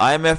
IMF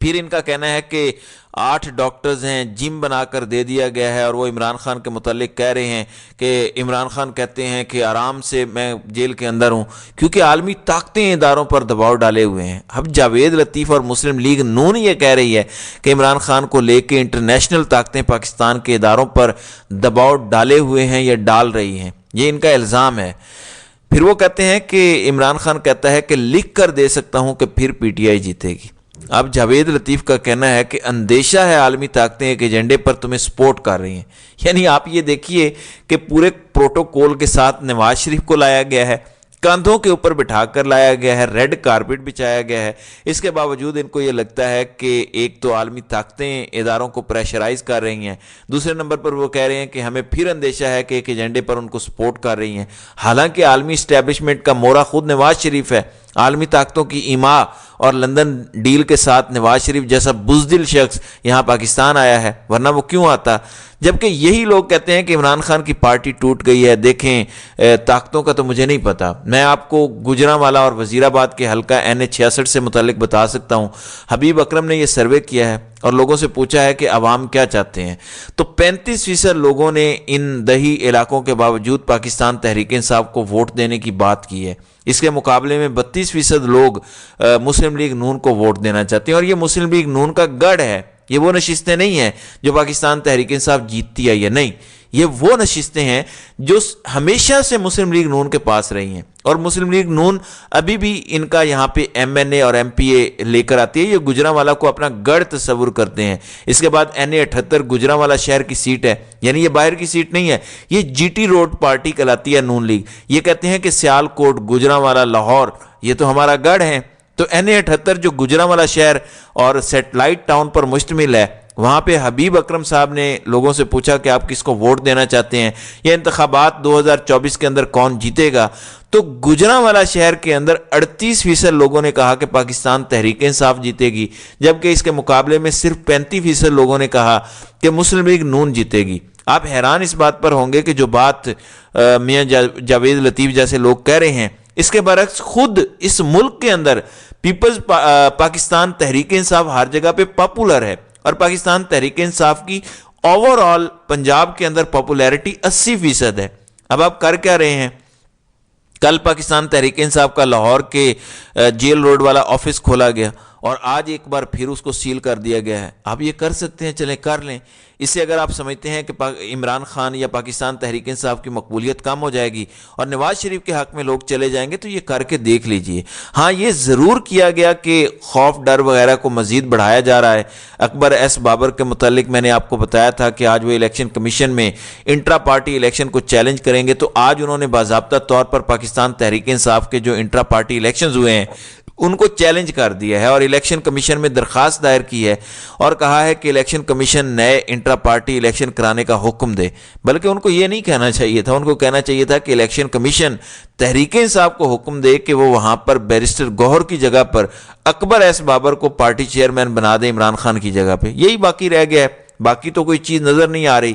پھر ان کا کہنا ہے کہ 8 ڈاکٹرز ہیں جم بنا کر دے دیا گیا ہے، اور وہ عمران خان کے متعلق کہہ رہے ہیں کہ عمران خان کہتے ہیں کہ آرام سے میں جیل کے اندر ہوں کیونکہ عالمی طاقتیں اداروں پر دباؤ ڈالے ہوئے ہیں۔ اب جاوید لطیف اور مسلم لیگ نون یہ کہہ رہی ہے کہ عمران خان کو لے کے انٹرنیشنل طاقتیں پاکستان کے اداروں پر دباؤ ڈالے ہوئے ہیں یا ڈال رہی ہیں، یہ ان کا الزام ہے۔ پھر وہ کہتے ہیں کہ عمران خان کہتا ہے کہ لکھ کر دے سکتا ہوں کہ پھر پی ٹی آئی جیتے گی۔ اب جاوید لطیف کا کہنا ہے کہ اندیشہ ہے عالمی طاقتیں ایک ایجنڈے پر تمہیں سپورٹ کر رہی ہیں، یعنی آپ یہ دیکھیے کہ پورے پروٹوکول کے ساتھ نواز شریف کو لایا گیا ہے، کاندھوں کے اوپر بٹھا کر لایا گیا ہے، ریڈ کارپٹ بچھایا گیا ہے، اس کے باوجود ان کو یہ لگتا ہے کہ ایک تو عالمی طاقتیں اداروں کو پریشرائز کر رہی ہیں، دوسرے نمبر پر وہ کہہ رہے ہیں کہ ہمیں پھر اندیشہ ہے کہ ایک ایجنڈے پر ان کو سپورٹ کر رہی ہیں، حالانکہ عالمی اسٹیبلشمنٹ کا مورا خود نواز شریف ہے۔ عالمی طاقتوں کی ایما اور لندن ڈیل کے ساتھ نواز شریف جیسا بزدل شخص یہاں پاکستان آیا ہے، ورنہ وہ کیوں آتا؟ جبکہ یہی لوگ کہتے ہیں کہ عمران خان کی پارٹی ٹوٹ گئی ہے۔ دیکھیں طاقتوں کا تو مجھے نہیں پتا، میں آپ کو گوجرانوالہ اور وزیرآباد کے حلقہ NH66 سے متعلق بتا سکتا ہوں۔ حبیب اکرم نے یہ سروے کیا ہے اور لوگوں سے پوچھا ہے کہ عوام کیا چاہتے ہیں، تو 35% لوگوں نے ان دیہی علاقوں کے باوجود پاکستان تحریک انصاف کو ووٹ دینے کی بات کی ہے۔ اس کے مقابلے میں 32% لوگ مسلم لیگ نون کو ووٹ دینا چاہتے ہیں، اور یہ مسلم لیگ نون کا گڑھ ہے، یہ وہ نشستیں نہیں ہیں جو پاکستان تحریک انصاف جیتتی آئی ہے، نہیں، یہ وہ نشستیں ہیں جو ہمیشہ سے مسلم لیگ نون کے پاس رہی ہیں، اور مسلم لیگ نون ابھی بھی ان کا یہاں پہ MNA اور MPA لے کر آتی ہے۔ یہ گوجرانوالہ کو اپنا گڑھ تصور کرتے ہیں۔ اس کے بعد NA78 گوجرانوالہ شہر کی سیٹ ہے، یعنی یہ باہر کی سیٹ نہیں ہے، یہ GT روڈ پارٹی کہلاتی ہے نون لیگ۔ یہ کہتے ہیں کہ سیالکوٹ، گوجرانوالہ، لاہور یہ تو ہمارا گڑھ ہے، تو NA78 جو گوجرانوالہ شہر اور سیٹلائٹ ٹاؤن پر مشتمل ہے، وہاں پہ حبیب اکرم صاحب نے لوگوں سے پوچھا کہ آپ کس کو ووٹ دینا چاہتے ہیں، یہ انتخابات 2024 کے اندر کون جیتے گا، تو گوجرانوالہ شہر کے اندر 38% لوگوں نے کہا کہ پاکستان تحریک انصاف جیتے گی، جبکہ اس کے مقابلے میں صرف 35% لوگوں نے کہا کہ مسلم لیگ نون جیتے گی۔ آپ حیران اس بات پر ہوں گے کہ جو بات میاں جاوید لطیف جیسے لوگ کہہ رہے ہیں، اس کے برعکس خود اس ملک کے اندر پیپلز پاکستان تحریک انصاف ہر جگہ پہ پاپولر ہے، اور پاکستان تحریک انصاف کی اوور آل پنجاب کے اندر پاپولیرٹی 80% ہے۔ اب آپ کر کیا رہے ہیں؟ کل پاکستان تحریک انصاف کا لاہور کے جیل روڈ والا آفس کھولا گیا، اور آج ایک بار پھر اس کو سیل کر دیا گیا ہے۔ آپ یہ کر سکتے ہیں، چلیں کر لیں۔ اس سے اگر آپ سمجھتے ہیں کہ عمران خان یا پاکستان تحریک انصاف کی مقبولیت کم ہو جائے گی اور نواز شریف کے حق میں لوگ چلے جائیں گے، تو یہ کر کے دیکھ لیجئے۔ ہاں، یہ ضرور کیا گیا کہ خوف ڈر وغیرہ کو مزید بڑھایا جا رہا ہے۔ اکبر ایس بابر کے متعلق میں نے آپ کو بتایا تھا کہ آج وہ الیکشن کمیشن میں انٹرا پارٹی الیکشن کو چیلنج کریں گے، تو آج انہوں نے باضابطہ طور پر پاکستان تحریک انصاف کے جو انٹرا پارٹی الیکشنز ہوئے ہیں ان کو چیلنج کر دیا ہے، اور الیکشن کمیشن میں درخواست دائر کی ہے، اور کہا ہے کہ الیکشن کمیشن نئے انٹرا پارٹی الیکشن کرانے کا حکم دے۔ بلکہ ان کو یہ نہیں کہنا چاہیے تھا، ان کو کہنا چاہیے تھا کہ الیکشن کمیشن تحریک انصاف کو حکم دے کہ وہ وہاں پر بیرسٹر گوہر کی جگہ پر اکبر ایس بابر کو پارٹی چیئرمین بنا دے عمران خان کی جگہ پہ۔ یہی باقی رہ گیا ہے، باقی تو کوئی چیز نظر نہیں آ رہی۔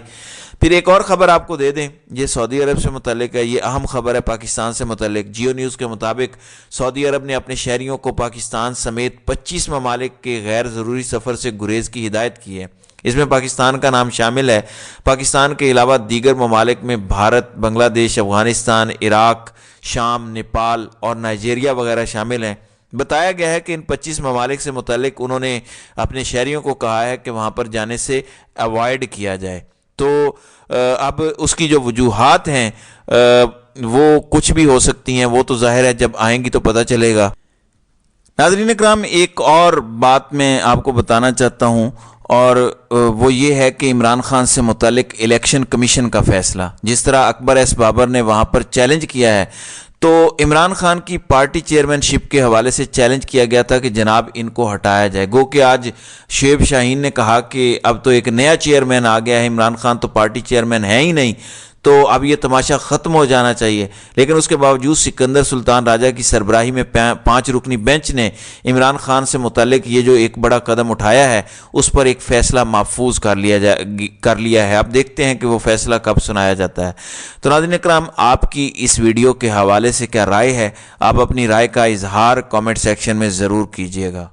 پھر ایک اور خبر آپ کو دے دیں، یہ سعودی عرب سے متعلق ہے، یہ اہم خبر ہے پاکستان سے متعلق۔ جیو نیوز کے مطابق سعودی عرب نے اپنے شہریوں کو پاکستان سمیت 25 ممالک کے غیر ضروری سفر سے گریز کی ہدایت کی ہے۔ اس میں پاکستان کا نام شامل ہے۔ پاکستان کے علاوہ دیگر ممالک میں بھارت، بنگلہ دیش، افغانستان، عراق، شام، نیپال اور نائجیریا وغیرہ شامل ہیں۔ بتایا گیا ہے کہ ان 25 ممالک سے متعلق انہوں نے اپنے شہریوں کو کہا ہے کہ وہاں پر جانے سے اوائڈ کیا جائے۔ تو اب اس کی جو وجوہات ہیں وہ کچھ بھی ہو سکتی ہیں، وہ تو ظاہر ہے جب آئیں گی تو پتہ چلے گا۔ ناظرین اکرام، ایک اور بات میں آپ کو بتانا چاہتا ہوں، اور وہ یہ ہے کہ عمران خان سے متعلق الیکشن کمیشن کا فیصلہ، جس طرح اکبر ایس بابر نے وہاں پر چیلنج کیا ہے، تو عمران خان کی پارٹی چیئرمین شپ کے حوالے سے چیلنج کیا گیا تھا کہ جناب ان کو ہٹایا جائے۔ گو کہ آج شعیب شاہین نے کہا کہ اب تو ایک نیا چیئرمین آ گیا ہے، عمران خان تو پارٹی چیئرمین ہے ہی نہیں، تو اب یہ تماشا ختم ہو جانا چاہیے۔ لیکن اس کے باوجود سکندر سلطان راجہ کی سربراہی میں 5 رکنی بینچ نے عمران خان سے متعلق یہ جو ایک بڑا قدم اٹھایا ہے، اس پر ایک فیصلہ محفوظ کر لیا ہے۔ اب دیکھتے ہیں کہ وہ فیصلہ کب سنایا جاتا ہے۔ تو ناظرین اکرام، آپ کی اس ویڈیو کے حوالے سے کیا رائے ہے؟ آپ اپنی رائے کا اظہار کامنٹ سیکشن میں ضرور کیجیے گا۔